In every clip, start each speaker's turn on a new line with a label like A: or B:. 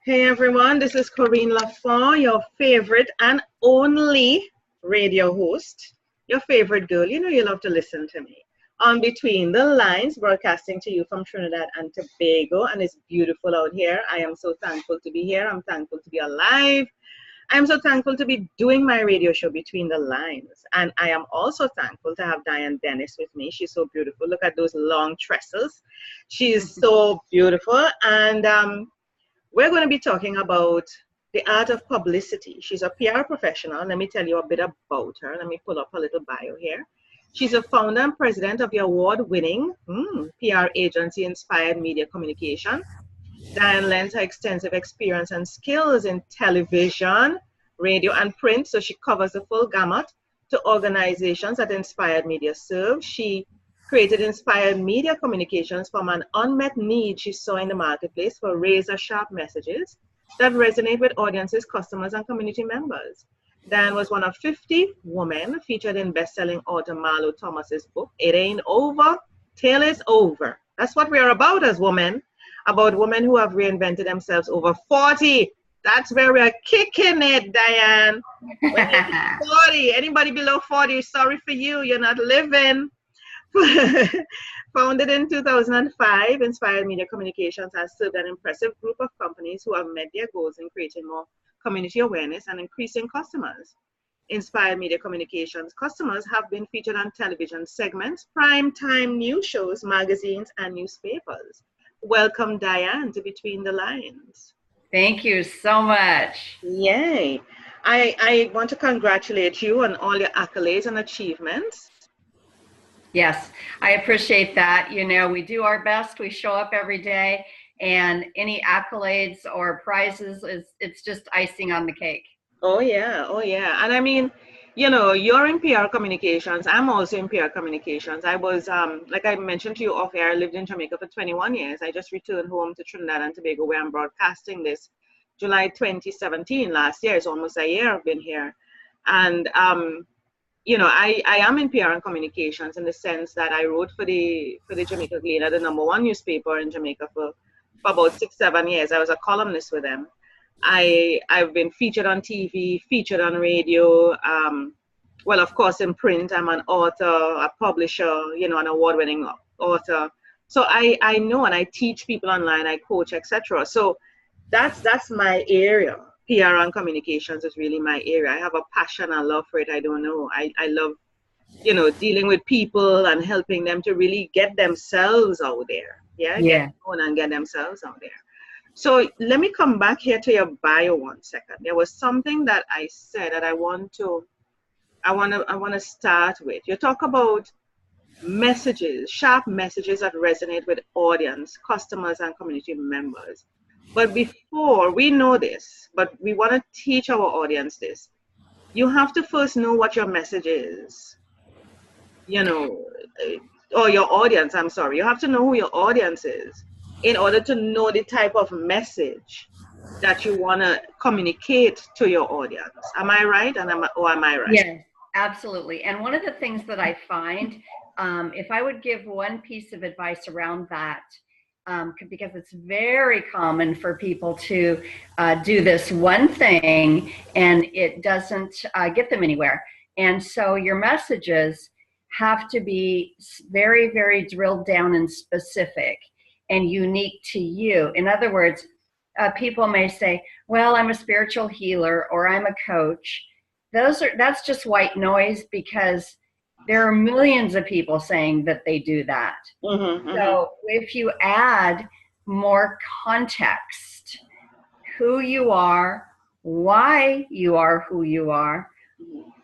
A: Hey everyone, this is Corinne Lafont, your favorite and only radio host, your favorite girl. You know you love to listen to me. On Between the Lines, broadcasting to you from Trinidad and Tobago, and it's beautiful out here. I am so thankful to be here. I'm thankful to be alive. I'm so thankful to be doing my radio show Between the Lines. And I am also thankful to have Diane Dennis with me. She's so beautiful. Look at those long tresses. She is so beautiful. And we're going to be talking about the art of publicity. She's a PR professional. Let me tell you a bit about her. Let me pull up a little bio here. She's a founder and president of the award-winning PR agency Inspired Media Communication. Diane lends her extensive experience and skills in television, radio, and print, so she covers the full gamut to organizations that Inspired Media serve. She created Inspired Media Communications from an unmet need she saw in the marketplace for razor-sharp messages that resonate with audiences, customers, and community members. Diane was one of 50 women featured in best-selling author Marlo Thomas's book, It Ain't Over Till It's Over. That's what we're about as women, about women who have reinvented themselves over 40. That's where we're kicking it, Diane. When you're 40, anybody below 40, sorry for you, you're not living. Founded in 2005, Inspired Media Communications has served an impressive group of companies who have met their goals in creating more community awareness and increasing customers. Inspired Media Communications customers have been featured on television segments, prime-time news shows, magazines, and newspapers. Welcome, Diane, to Between the Lines.
B: Thank you so much.
A: Yay. I want to congratulate you on all your accolades and achievements.
B: Yes, I appreciate that. You know, we do our best. We show up every day, and any accolades or prizes, it's just icing on the cake.
A: Oh, yeah. Oh, yeah. And I mean, you know, you're in PR communications. I'm also in PR communications. I was, like I mentioned to you off air, I lived in Jamaica for 21 years. I just returned home to Trinidad and Tobago, where I'm broadcasting this July 2017. Last year, it's almost a year I've been here. And, you know, I am in PR and communications in the sense that I wrote for the Jamaica Gleaner, the #1 newspaper in Jamaica for about 6-7 years. I was a columnist with them. I've been featured on TV, featured on radio. Well, of course, in print, I'm an author, a publisher, you know, an award-winning author. So I know, and I teach people online, I coach, etc. So that's my area. PR and communications is really my area. I have a passion and love for it. I don't know. I love, you know, dealing with people and helping them to really get themselves out there. Yeah. Get known and get themselves out there. So let me come back here to your bio 1 second. There was something that I said that I want to start with. You talk about messages, sharp messages that resonate with audience, customers, and community members. But before we know this, but we want to teach our audience this, you have to first know what your message is, you know, or your audience, I'm sorry. You have to know who your audience is in order to know the type of message that you want to communicate to your audience. Am I right? Or am I right?
B: Yes, absolutely. And one of the things that I find, if I would give one piece of advice around that, because it's very common for people to do this one thing and it doesn't get them anywhere. And so your messages have to be very, very drilled down and specific and unique to you. In other words, people may say, well, I'm a spiritual healer or I'm a coach. That's just white noise because there are millions of people saying that they do that. So if you add more context, who you are, why you are who you are,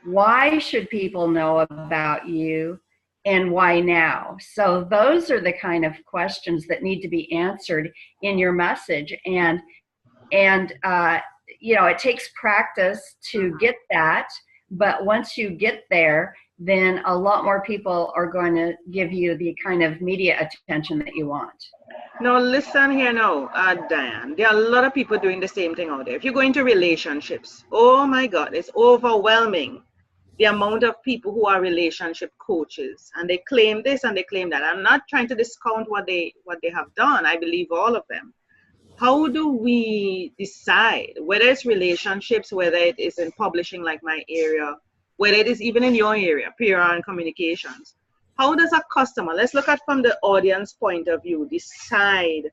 B: why should people know about you, and why now? So those are the kind of questions that need to be answered in your message. And you know, it takes practice to get that, but once you get there, then a lot more people are going to give you the kind of media attention that you want.
A: Now listen here now, Diane. There are a lot of people doing the same thing out there. If you go into relationships, oh my God, it's overwhelming. The amount of people who are relationship coaches and they claim this and they claim that. I'm not trying to discount what they have done. I believe all of them. how do we decide whether it's relationships, whether it is in publishing like my area, whether it is even in your area, PR and communications? How does a customer, let's look at from the audience point of view, decide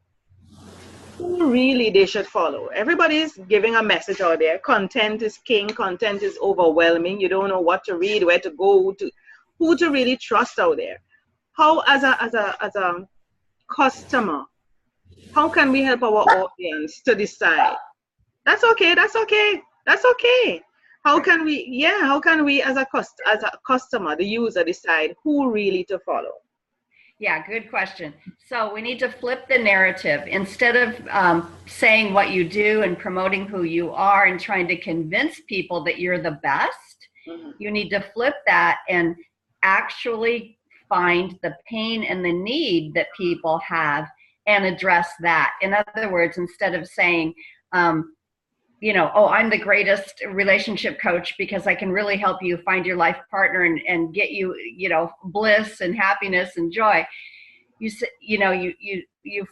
A: who really they should follow? Everybody's giving a message out there. Content is king, content is overwhelming. You don't know what to read, where to go, who to really trust out there. How as a customer, how can we help our audience to decide? That's okay, that's okay, that's okay. How can we as a customer, the user, decide who really to follow?
B: Yeah, good question. So we need to flip the narrative. Instead of saying what you do and promoting who you are and trying to convince people that you're the best, you need to flip that and actually find the pain and the need that people have and address that. In other words, instead of saying, oh, I'm the greatest relationship coach because I can really help you find your life partner and get you, bliss and happiness and joy. You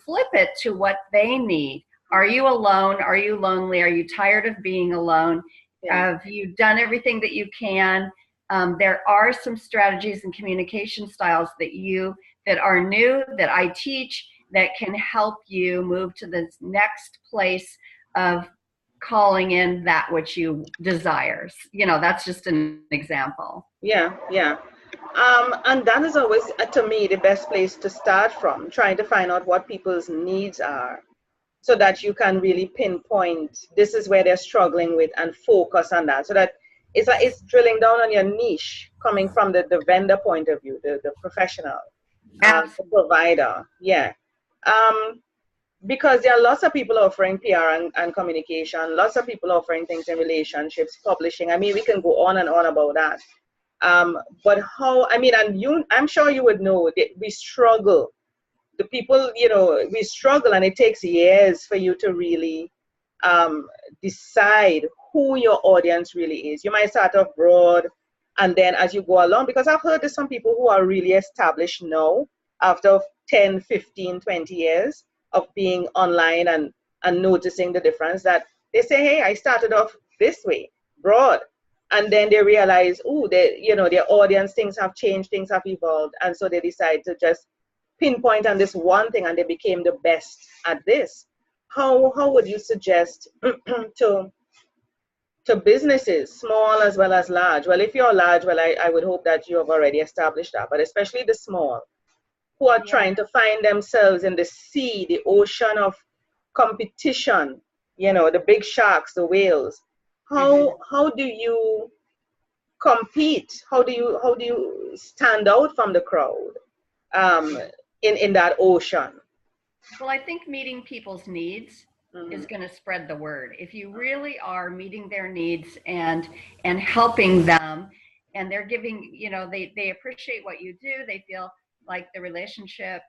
B: flip it to what they need. Are you alone? Are you lonely? Are you tired of being alone?
A: Yeah.
B: Have you done everything that you can? There are some strategies and communication styles that are new, that I teach, that can help you move to the next place of calling in that which you desires. That's just an example.
A: Yeah. And that is always, to me, the best place to start from, trying to find out what people's needs are so that you can really pinpoint this is where they're struggling with and focus on that. So that it's drilling down on your niche, coming from the vendor point of view, the professional, the provider. Yeah. Because there are lots of people offering PR and communication, lots of people offering things in relationships, publishing. I mean, we can go on and on about that. But I'm sure you would know that we struggle. The people, we struggle, and it takes years for you to really decide who your audience really is. You might start off broad, and then as you go along, because I've heard there's some people who are really established now after 10, 15, 20 years of being online and noticing the difference, that they say, hey, I started off this way, broad. And then they realize, their audience, things have changed, things have evolved. And so they decide to just pinpoint on this one thing, and they became the best at this. How would you suggest to businesses, small as well as large? Well, if you're large, well, I would hope that you have already established that, but especially the small, who are trying to find themselves in the sea, the ocean of competition, the big sharks, the whales. How do you compete? How do you stand out from the crowd in that ocean?
B: Well, I think meeting people's needs is going to spread the word. If you really are meeting their needs and helping them, and they're giving, they appreciate what you do, they feel like the relationship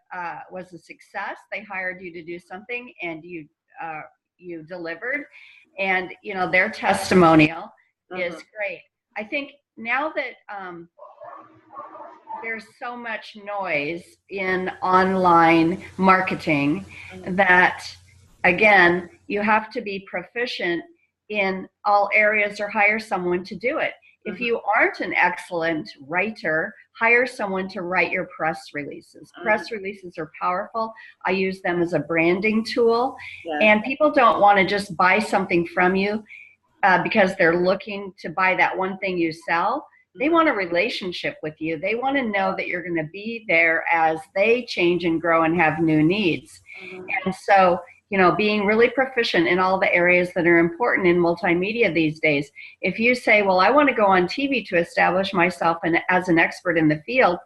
B: was a success, they hired you to do something, and you delivered, and their testimonial is great. I think now that there's so much noise in online marketing that, again, you have to be proficient in all areas or hire someone to do it. If you aren't an excellent writer, hire someone to write your press releases. Press releases are powerful. I use them as a branding tool. And people don't want to just buy something from you because they're looking to buy that one thing you sell. They want a relationship with you. They want to know that you're going to be there as they change and grow and have new needs. And so, being really proficient in all the areas that are important in multimedia these days. If you say, well, I want to go on TV to establish myself as an expert in the field,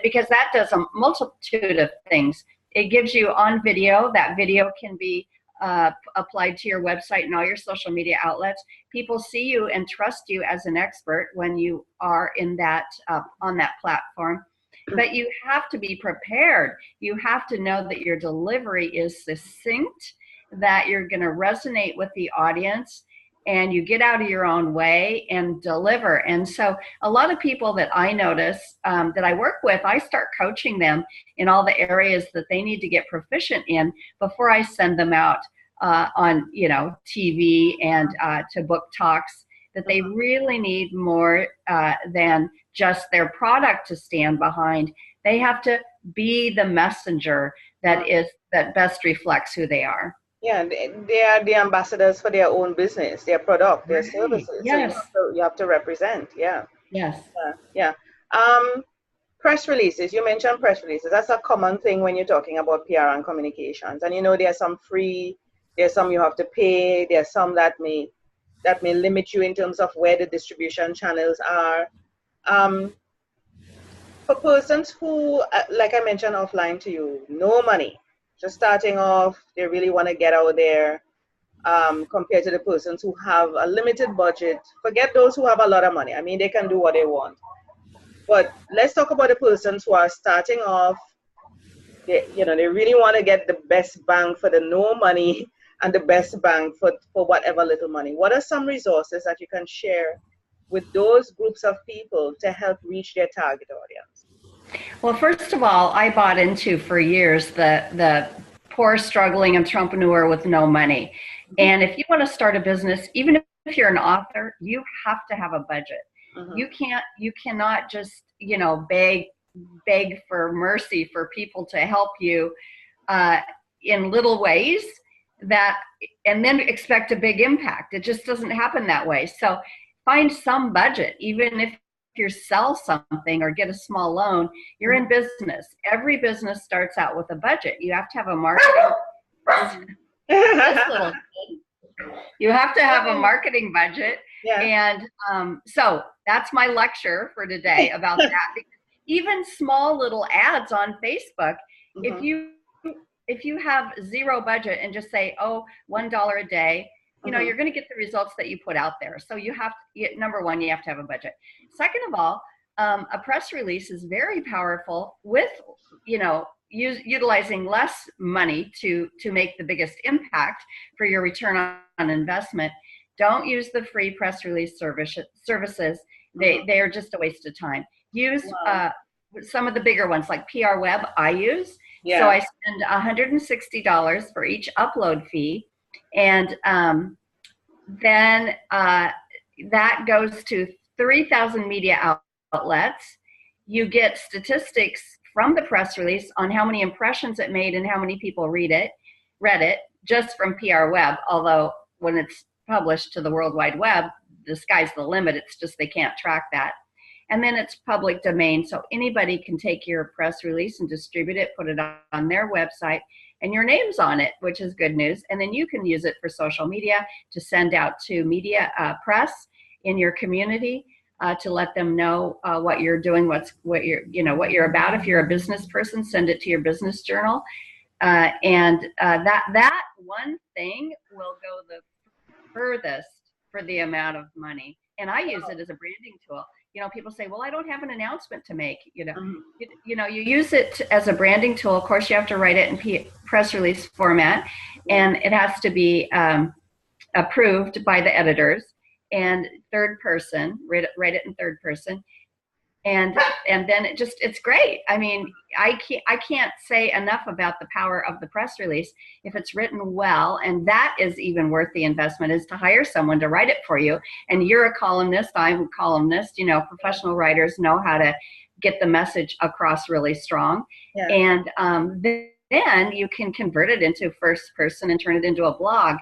B: because that does a multitude of things. It gives you on video. That video can be applied to your website and all your social media outlets. People see you and trust you as an expert when you are in that on that platform. But you have to be prepared. You have to know that your delivery is succinct, that you're going to resonate with the audience, and you get out of your own way and deliver. And so a lot of people that I notice that I work with, I start coaching them in all the areas that they need to get proficient in before I send them out on, you know, TV and to book talks, that they really need more than just their product to stand behind. They have to be the messenger that best reflects who they are.
A: Yeah, they are the ambassadors for their own business, their product, their services.
B: Yes.
A: So you have to represent. Yeah.
B: Yes.
A: Yeah. Press releases. You mentioned press releases. That's a common thing when you're talking about PR and communications. And you know, there's some free, there's some you have to pay, there's some that may limit you in terms of where the distribution channels are. For persons who, like I mentioned offline to you, no money, just starting off, they really want to get out there, compared to the persons who have a limited budget. Forget those who have a lot of money. I mean, they can do what they want. But let's talk about the persons who are starting off. They really want to get the best bang for the no money and the best bang for whatever little money. What are some resources that you can share with those groups of people to help reach their target audience?
B: Well, first of all, I bought into for years the poor struggling entrepreneur with no money. And if you want to start a business, even if you're an author, you have to have a budget. You cannot just, you know, beg for mercy for people to help you in little ways and then expect a big impact. It just doesn't happen that way. So find some budget. Even if you sell something or get a small loan, you're in business. Every business starts out with a budget. You have to have a marketing. This little kid. You have to have a marketing budget.
A: Yeah.
B: And so that's my lecture for today about that. Because even small little ads on Facebook, if you have zero budget and just say, oh, $1 a day, you know, you're going to get the results that you put out there. So you have to, number one, you have to have a budget. Second of all, a press release is very powerful with, you know, utilizing less money to make the biggest impact for your return on investment. Don't use the free press release services. They are just a waste of time. Use some of the bigger ones like PR Web I use. Yeah. So I spend $160 for each upload fee. And then that goes to 3,000 media outlets. You get statistics from the press release on how many impressions it made and how many people read it just from PR Web. Although when it's published to the World Wide Web, the sky's the limit. It's just they can't track that. And then it's public domain, so anybody can take your press release and distribute it, put it on their website, and your name's on it, which is good news. And then you can use it for social media to send out to media press in your community to let them know what you're doing, what you're about. If you're a business person, send it to your business journal, and that one thing will go the furthest for the amount of money. And I use it as a branding tool. You know, people say, well, I don't have an announcement to make. You use it as a branding tool. Of course, you have to write it in press release format, and it has to be approved by the editors and third person, write it in third person. And then it's great. I mean, I can't say enough about the power of the press release. If it's written well, and that is even worth the investment, is to hire someone to write it for you. And you're a columnist, I'm a columnist. You know, professional writers know how to get the message across really strong. Yeah. And then you can convert it into first person and turn it into a blog.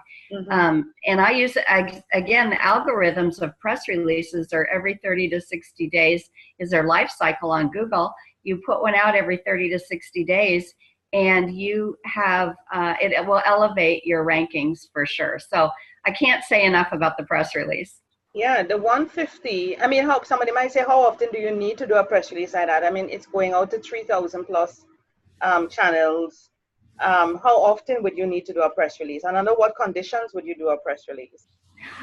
B: And I use it, again, the algorithms of press releases are every 30 to 60 days is their life cycle on Google. You put one out every 30 to 60 days and you have, it will elevate your rankings for sure. So I can't say enough about the press release.
A: Yeah, the 150, I mean, somebody might say, how often do you need to do a press release like that? I mean, it's going out to 3,000 plus channels. How often would you need to do a press release? And under what conditions would you do a press release?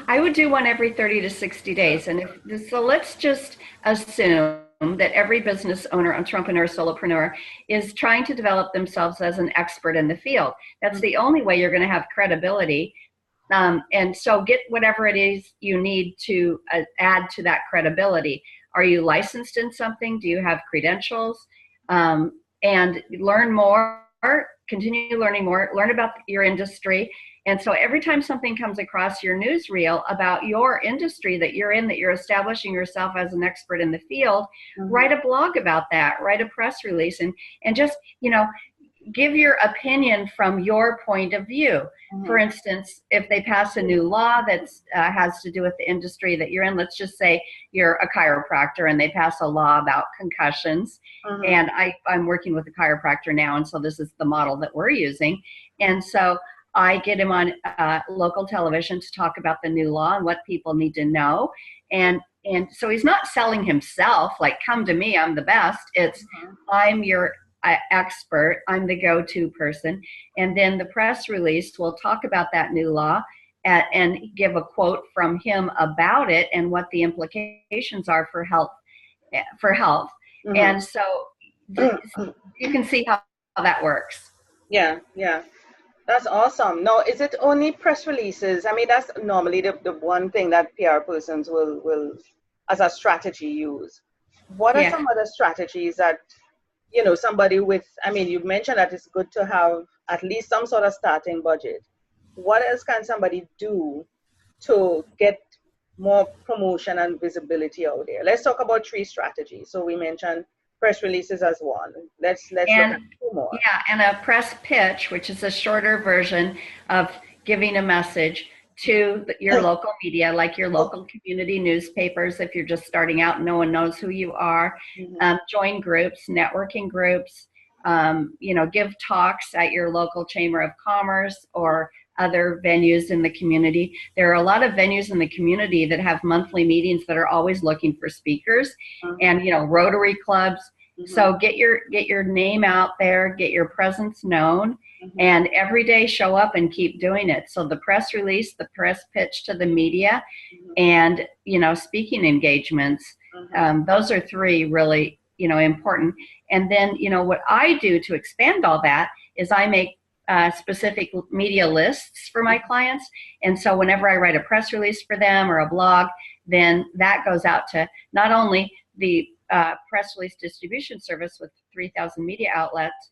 B: I would do one every 30 to 60 days. And so let's just assume that every business owner, entrepreneur, solopreneur is trying to develop themselves as an expert in the field. That's the only way you're going to have credibility. And so get whatever it is you need to add to that credibility. Are you licensed in something? Do you have credentials? And learn more. Continue learning more, learn about your industry, And so every time something comes across your newsreel about your industry that you're in, that you're establishing yourself as an expert in the field, write a blog about that, write a press release, and just, give your opinion from your point of view. For instance, if they pass a new law that has to do with the industry that you're in, let's just say you're a chiropractor and they pass a law about concussions, and I'm working with a chiropractor now, and so this is the model that we're using. And so I get him on local television to talk about the new law and what people need to know. And so he's not selling himself, like, come to me, I'm the best. It's, I'm your expert, I'm the go-to person. And then the press release will talk about that new law and give a quote from him about it and what the implications are for health. And so you can see how that works.
A: Yeah. That's awesome. Now, is it only press releases? I mean, that's normally the one thing that PR persons will as a strategy use. What are some other strategies that, somebody with, I mean, you mentioned that it's good to have at least some sort of starting budget. What else can somebody do to get more promotion and visibility out there? Let's talk about 3 strategies. So we mentioned press releases as one. Let's look at 2 more.
B: Yeah, and a press pitch, which is a shorter version of giving a message to your local media, like your local community newspapers. If you're just starting out and no one knows who you are, join groups, networking groups, give talks at your local chamber of commerce or other venues in the community. There are a lot of venues in the community that have monthly meetings that are always looking for speakers, and Rotary clubs. So get your name out there, get your presence known, and every day show up and keep doing it. So the press release, the press pitch to the media, and speaking engagements. Those are 3 really important. And then what I do to expand all that is I make specific media lists for my clients. And so whenever I write a press release for them or a blog, then that goes out to not only the press release distribution service with 3,000 media outlets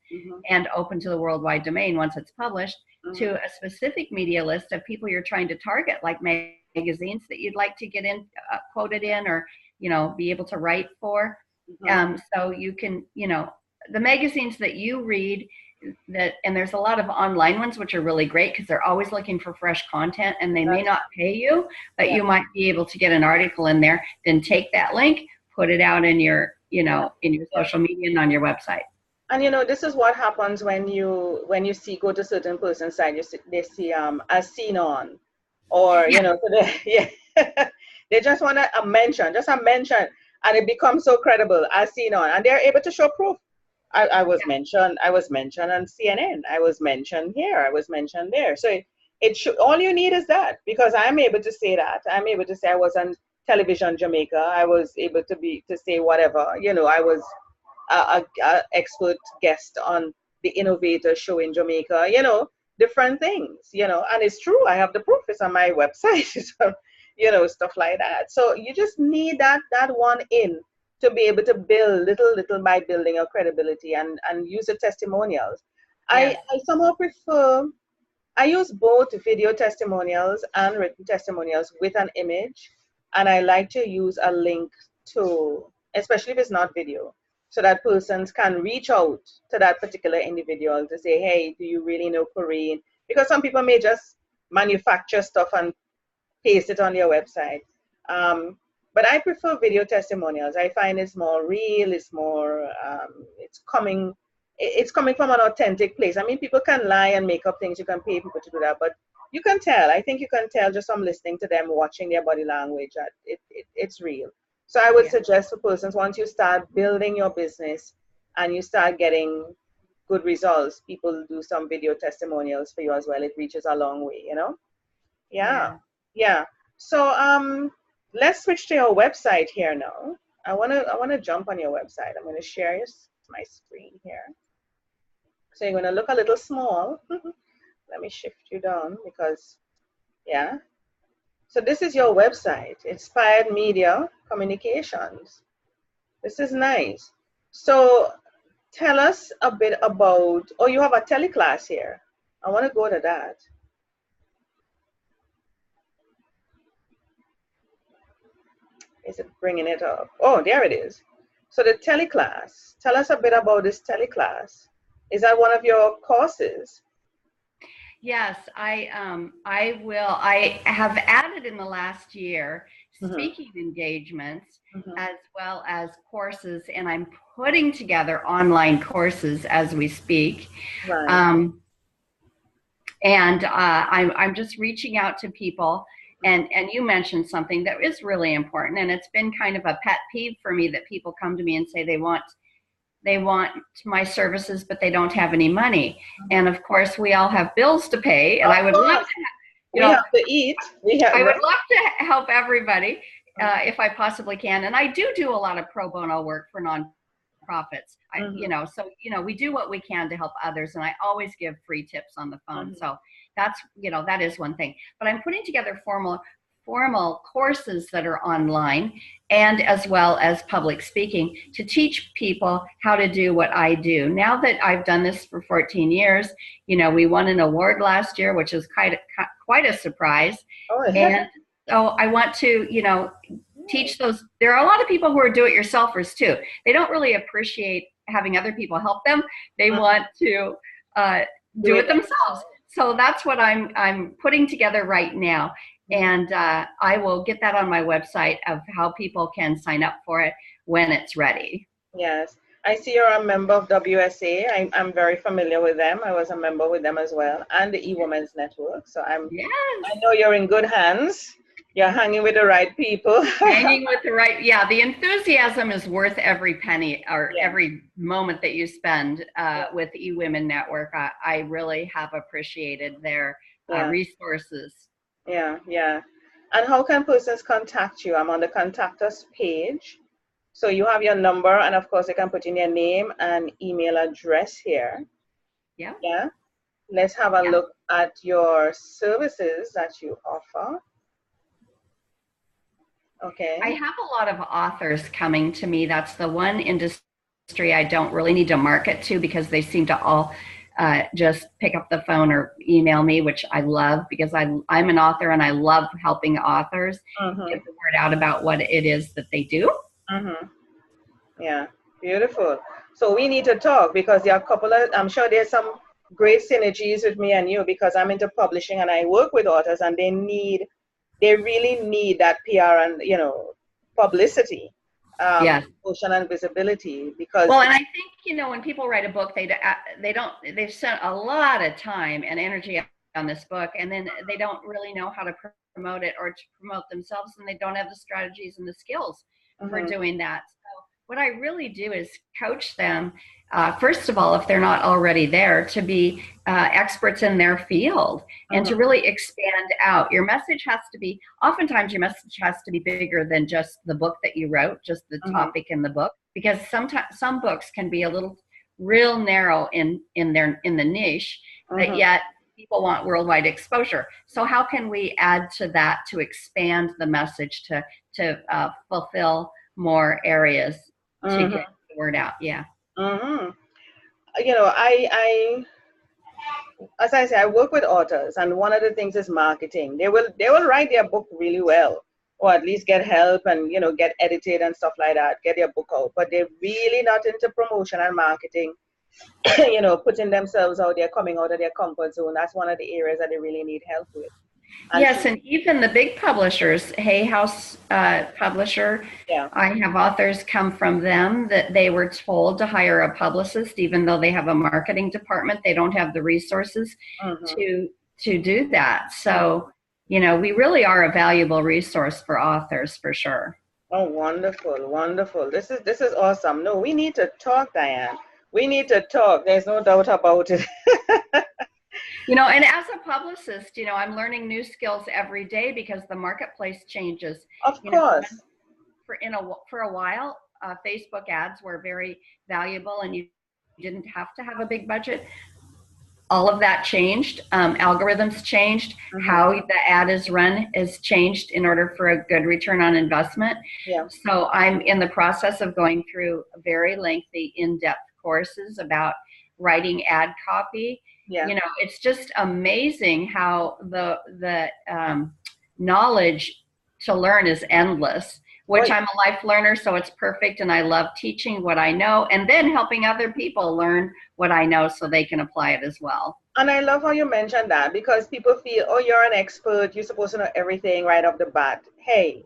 B: and open to the worldwide domain once it's published, to a specific media list of people you're trying to target, like magazines that you'd like to get in quoted in, or be able to write for. So you can, the magazines that you read, and there's a lot of online ones which are really great because they're always looking for fresh content, and they may not pay you, but you might be able to get an article in there, then take that link, put it out in your in your social media and on your website.
A: And this is what happens when you go to certain person's site, they see as seen on, or so they just want a mention, and it becomes so credible, as seen on, and they're able to show proof. I was mentioned on CNN, I was mentioned here, I was mentioned there. So it should, all you need is that, because I'm able to say that. I'm able to say I was on television Jamaica, I was able to say whatever, I was a expert guest on the Innovator show in Jamaica, different things, and it's true, I have the proof, it's on my website. So, stuff like that. So you just need that one in to be able to build little by building your credibility and use the testimonials. I somehow prefer, I use both video testimonials and written testimonials with an image. And I like to use a link to, especially if it's not video, so that persons can reach out to that particular individual to say, hey, do you really know Corinne? Because some people may just manufacture stuff and paste it on their website. But I prefer video testimonials. I find it's more real, it's more, it's coming from an authentic place. I mean, people can lie and make up things, you can pay people to do that, but you can tell, I think you can tell just from listening to them, watching their body language, that it's real. So I would suggest for persons, once you start building your business and you start getting good results, people do some video testimonials for you as well. It reaches a long way, Yeah. So let's switch to your website here now. I wanna jump on your website. I'm gonna share my screen here. So you're gonna look a little small. Let me shift you down because, So this is your website, Inspired Media Communications. This is nice. So tell us a bit about, you have a teleclass here. I want to go to that. Is it bringing it up? Oh, there it is. So the teleclass. Tell us a bit about this teleclass. Is that one of your courses?
B: Yes, I will. I have added in the last year speaking engagements as well as courses, and I'm putting together online courses as we speak.
A: Right.
B: And I'm just reaching out to people. And you mentioned something that is really important, and it's been kind of a pet peeve for me that people come to me and say they want my services, but they don't have any money. And of course, we all have bills to pay, and I would love to,
A: we have to eat.
B: I would love to help everybody if I possibly can. And I do a lot of pro bono work for nonprofits. So we do what we can to help others, and I always give free tips on the phone. So that's, that is one thing. But I'm putting together formal courses that are online, and as well as public speaking, to teach people how to do what I do. Now that I've done this for 14 years, we won an award last year, which is quite a surprise. Oh, yeah. And so I want to, teach those. There are a lot of people who are do-it-yourselfers too. They don't really appreciate having other people help them. They want to do it themselves. So that's what I'm putting together right now. And I will get that on my website of how people can sign up for it when it's ready.
A: Yes. I see you're a member of WSA. I'm very familiar with them. I was a member with them as well, and the eWomen's Network. So I know you're in good hands. You're hanging with the right people.
B: Hanging with the right, the enthusiasm is worth every penny or every moment that you spend with eWomen Network. I really have appreciated their resources.
A: Yeah. And how can persons contact you? I'm on the Contact Us page. So you have your number, and of course you can put in your name and email address here. Yeah. Let's have a look at your services that you offer. Okay.
B: I have a lot of authors coming to me. That's the one industry I don't really need to market to, because they seem to all just pick up the phone or email me, which I love, because I'm an author and I love helping authors get the word out about what it is that they do.
A: Yeah, beautiful. So we need to talk, because there are a couple of, I'm sure there's some great synergies with me and you, because I'm into publishing and I work with authors, and they really need that PR and, publicity. Promotion and visibility, because
B: and I think when people write a book, they've spent a lot of time and energy on this book, and then they don't really know how to promote it or to promote themselves, and they don't have the strategies and the skills for doing that. So what I really do is coach them, first of all, if they're not already there, to be experts in their field and to really expand out. Your message has to be, oftentimes your message has to be bigger than just the book that you wrote, just the topic in the book, because sometimes some books can be a little real narrow in the niche, but yet people want worldwide exposure. So how can we add to that to expand the message to fulfill more areas to get the word out?
A: I as I say, I work with authors, and one of the things is marketing. They will write their book really well, or at least get help and get edited and stuff like that, get their book out. But they're really not into promotion and marketing. Putting themselves out there, coming out of their comfort zone. That's one of the areas that they really need help with.
B: And even the big publishers, Hay House publisher, I have authors come from them that they were told to hire a publicist, even though they have a marketing department. They don't have the resources to do that. So, we really are a valuable resource for authors, for sure.
A: Oh, wonderful. This is awesome. No, we need to talk, Diane. We need to talk. There's no doubt about it.
B: And as a publicist, I'm learning new skills every day, because the marketplace changes.
A: Of course.
B: For a while, Facebook ads were very valuable, and you didn't have to have a big budget. All of that changed. Algorithms changed. How the ad is run is changed in order for a good return on investment. So I'm in the process of going through very lengthy, in-depth courses about writing ad copy. It's just amazing how the knowledge to learn is endless which I'm a life learner, so it's perfect. And I love teaching what I know and then helping other people learn what I know so they can apply it as well.
A: And I love how you mentioned that, because people feel, oh, you're an expert, you're supposed to know everything right off the bat. Hey,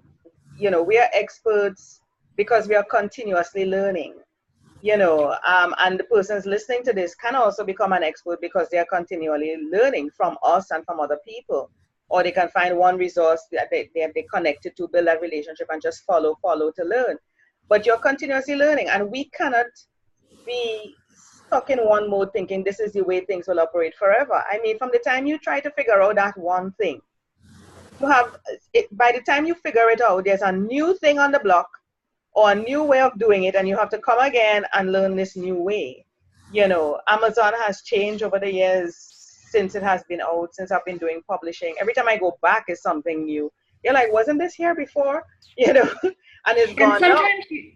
A: we are experts because we are continuously learning, and the persons listening to this can also become an expert because they are continually learning from us and from other people. Or they can find one resource that they're connected to, build that relationship, and just follow to learn. But you're continuously learning, and we cannot be stuck in one mode thinking this is the way things will operate forever. I mean, from the time you try to figure out that one thing, by the time you figure it out, there's a new thing on the block or a new way of doing it, and you have to come again and learn this new way. Amazon has changed over the years since it has been out, since I've been doing publishing. Every time I go back, it's something new. You're like, wasn't this here before? And it's gone.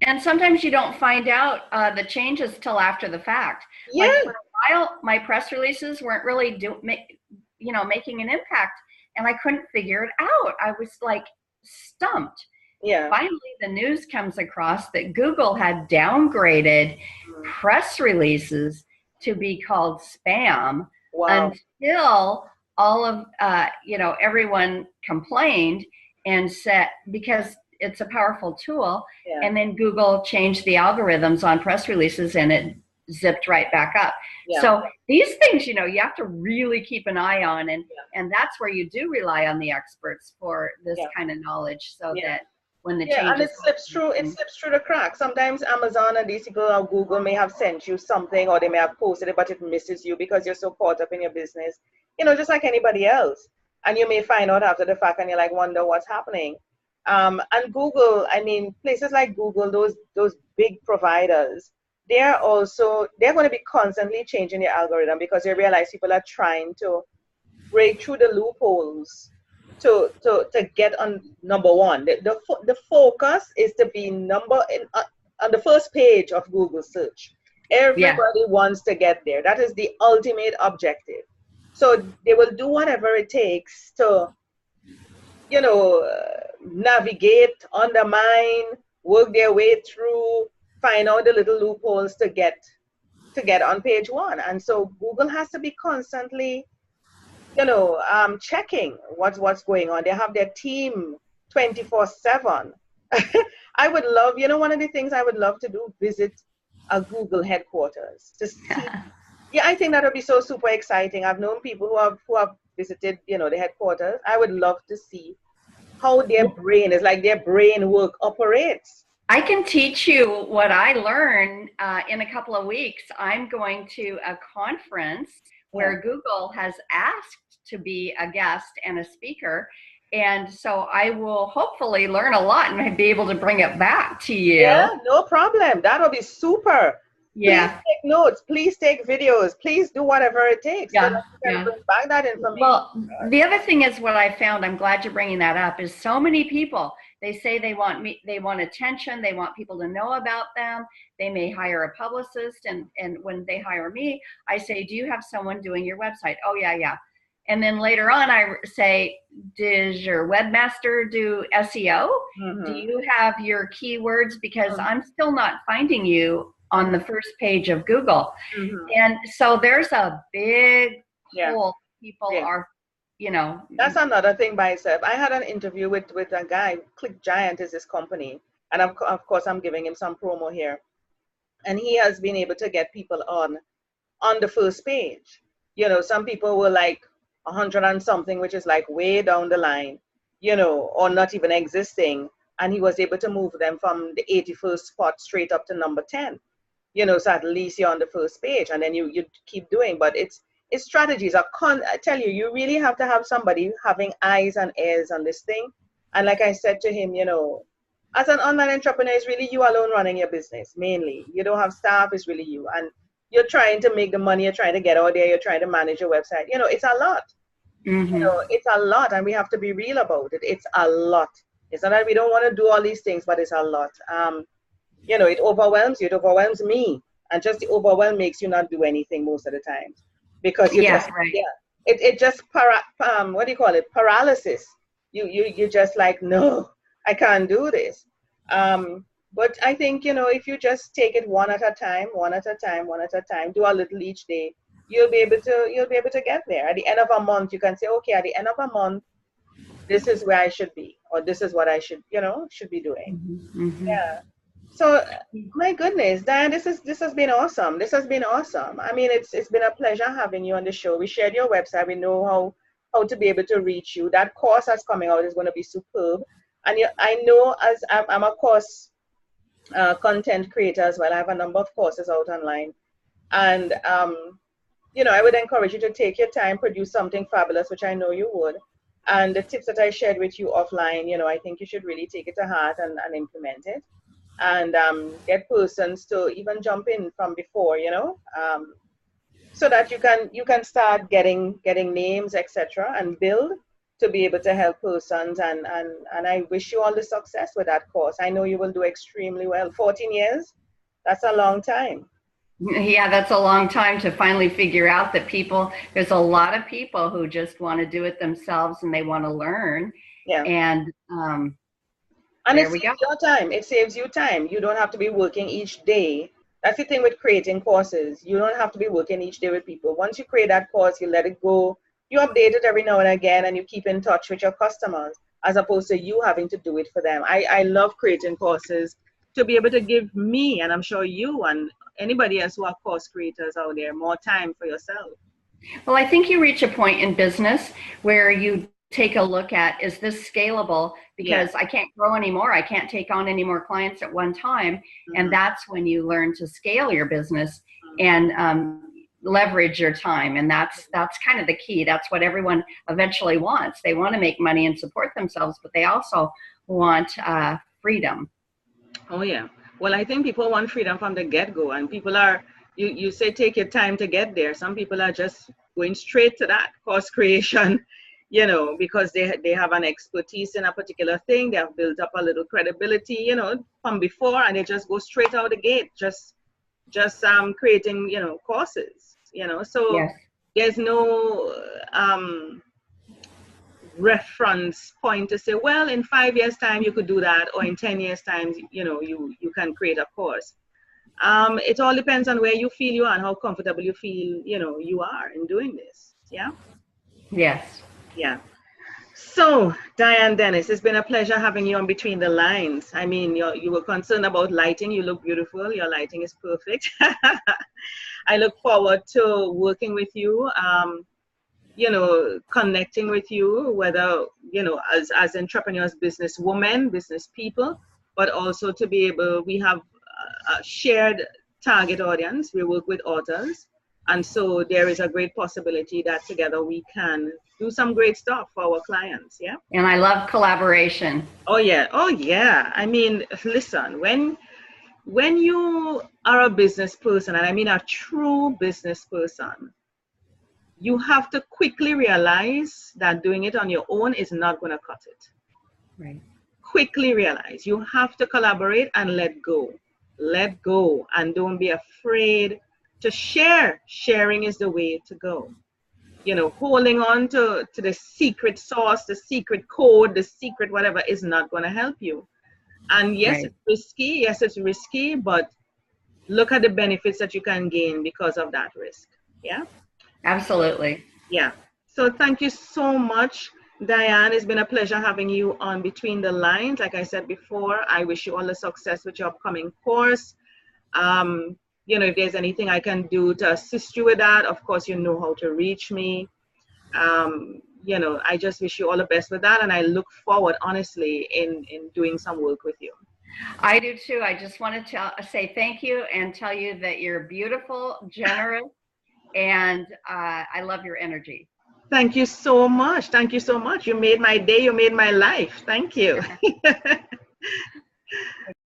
B: And sometimes you don't find out the changes till after the fact.
A: Yeah.
B: Like for a while, my press releases weren't really making an impact, and I couldn't figure it out. I was like stumped.
A: Yeah.
B: Finally, the news comes across that Google had downgraded press releases to be called spam.
A: Wow.
B: Until all of everyone complained and said, because it's a powerful tool.
A: Yeah.
B: And then Google changed the algorithms on press releases and it zipped right back up.
A: Yeah.
B: So these things, you have to really keep an eye on, and that's where you do rely on the experts for this kind of knowledge, so that when the changes,
A: and it slips through the cracks. Sometimes Amazon and these people or Google may have sent you something, or they may have posted it, but it misses you because you're so caught up in your business, just like anybody else. And you may find out after the fact, and you're like, wonder what's happening. And Google, I mean, places like Google, those big providers, they're going to be constantly changing their algorithm, because they realize people are trying to break through the loopholes to get on number one. The focus is to be on the first page of Google search. Everybody wants to get there. That is the ultimate objective. So they will do whatever it takes to, navigate, undermine, work their way through, find out the little loopholes to get on page one. And so Google has to be constantly checking what's going on. They have their team 24/7. I would love, one of the things I would love to do, visit a Google headquarters to see. Yeah, I think that would be so super exciting. I've known people who have visited, the headquarters. I would love to see how their brain work operates.
B: I can teach you what I learned in a couple of weeks. I'm going to a conference where Google has asked to be a guest and a speaker. And so I will hopefully learn a lot and be able to bring it back to you.
A: Yeah, no problem. That'll be super.
B: Yeah.
A: Please take notes. Please take videos. Please do whatever it takes.
B: Yeah.
A: So that you can bring back that information.
B: Well, the other thing is what I found, I'm glad you're bringing that up, is so many people, they say they want attention, they want people to know about them. They may hire a publicist, and when they hire me, I say, do you have someone doing your website? Oh, yeah. And then later on, I say, does your webmaster do SEO? Mm-hmm. Do you have your keywords? Because I'm still not finding you on the first page of Google. Mm-hmm. And so there's a big pool. People are,
A: That's another thing by itself. I had an interview with a guy. Click Giant is his company. And of course, I'm giving him some promo here. And he has been able to get people on the first page. Some people were like 100 and something, which is like way down the line, or not even existing. And he was able to move them from the 81st spot straight up to number 10. So at least you're on the first page, and then you keep doing. But it's strategies. I tell you, you really have to have somebody having eyes and ears on this thing. And like I said to him, as an online entrepreneur, it's really you alone running your business, mainly. You don't have staff, it's really you. And you're trying to make the money, you're trying to get out there, you're trying to manage your website. It's a lot. Mm-hmm. It's a lot, and we have to be real about it. It's a lot. It's not that we don't want to do all these things, but it's a lot. It overwhelms you. It overwhelms me. And just the overwhelm makes you not do anything most of the time. Because it just paralysis. You just like, no, I can't do this. But I think, if you just take it one at a time, one at a time, one at a time, do a little each day, you'll be able to get there. At the end of a month, you can say, okay, at the end of a month, this is where I should be, or this is what I should be doing. Yeah. So, my goodness, Diane, this has been awesome. This has been awesome. I mean, it's been a pleasure having you on the show. We shared your website. We know how to be able to reach you. That course that's coming out is going to be superb. And I know, as I'm a course content creator as well. I have a number of courses out online, and I would encourage you to take your time, produce something fabulous, which I know you would. And the tips that I shared with you offline, I think you should really take it to heart and implement it, and get persons to even jump in from before, so that you can start getting names, etc., and build to be able to help persons. And I wish you all the success with that course. I know you will do extremely well. 14 years, that's a long time.
B: Yeah, that's a long time to finally figure out that there's a lot of people who just want to do it themselves and they want to learn.
A: Yeah.
B: And
A: it saves your time. It saves you time. You don't have to be working each day. That's the thing with creating courses. You don't have to be working each day with people. Once you create that course, you let it go. You update it every now and again, and you keep in touch with your customers, as opposed to you having to do it for them. I love creating courses to be able to give me, and I'm sure you and anybody else who are course creators out there, more time for yourself.
B: Well, I think you reach a point in business where you take a look at, is this scalable? Because I can't grow anymore. I can't take on any more clients at one time. And that's when you learn to scale your business and leverage your time. And that's kind of the key. That's what everyone eventually wants. They want to make money and support themselves, but they also want freedom.
A: Oh, yeah. Well, I think people want freedom from the get-go, and people are, you say take your time to get there. Some people are just going straight to that course creation, because they have an expertise in a particular thing. They have built up a little credibility, from before, and they just go straight out the gate, just creating, courses, so
B: yes.
A: There's no reference point to say, well, in 5 years time you could do that, or in 10 years time, you can create a course. It all depends on where you feel you are and how comfortable you feel, you are in doing this. Yeah.
B: Yes.
A: Yeah. So, Diane Dennis, it's been a pleasure having you on Between the Lines. I mean, you were concerned about lighting. You look beautiful. Your lighting is perfect. I look forward to working with you, connecting with you, whether, as entrepreneurs, business women, business people, but also to be able, we have a shared target audience. We work with authors. And so there is a great possibility that together we can do some great stuff for our clients. Yeah.
B: And I love collaboration.
A: Oh, yeah. Oh, yeah. I mean, listen, when you are a business person, and I mean a true business person, you have to quickly realize that doing it on your own is not going to cut it.
B: Right.
A: Quickly realize you have to collaborate and let go. Let go, and don't be afraid to share. Sharing is the way to go. Holding on to the secret sauce, the secret code, the secret whatever is not going to help you. And yes,
B: right.
A: It's risky. Yes, it's risky, but look at the benefits that you can gain because of that risk. Yeah.
B: Absolutely.
A: Yeah. So thank you so much, Diane. It's been a pleasure having you on Between the Lines. Like I said before, I wish you all the success with your upcoming course. If there's anything I can do to assist you with that, of course, you know how to reach me. I just wish you all the best with that. And I look forward, honestly, in doing some work with you.
B: I do too. I just wanted to say thank you and tell you that you're beautiful, generous, and I love your energy.
A: Thank you so much. Thank you so much. You made my day. You made my life. Thank you.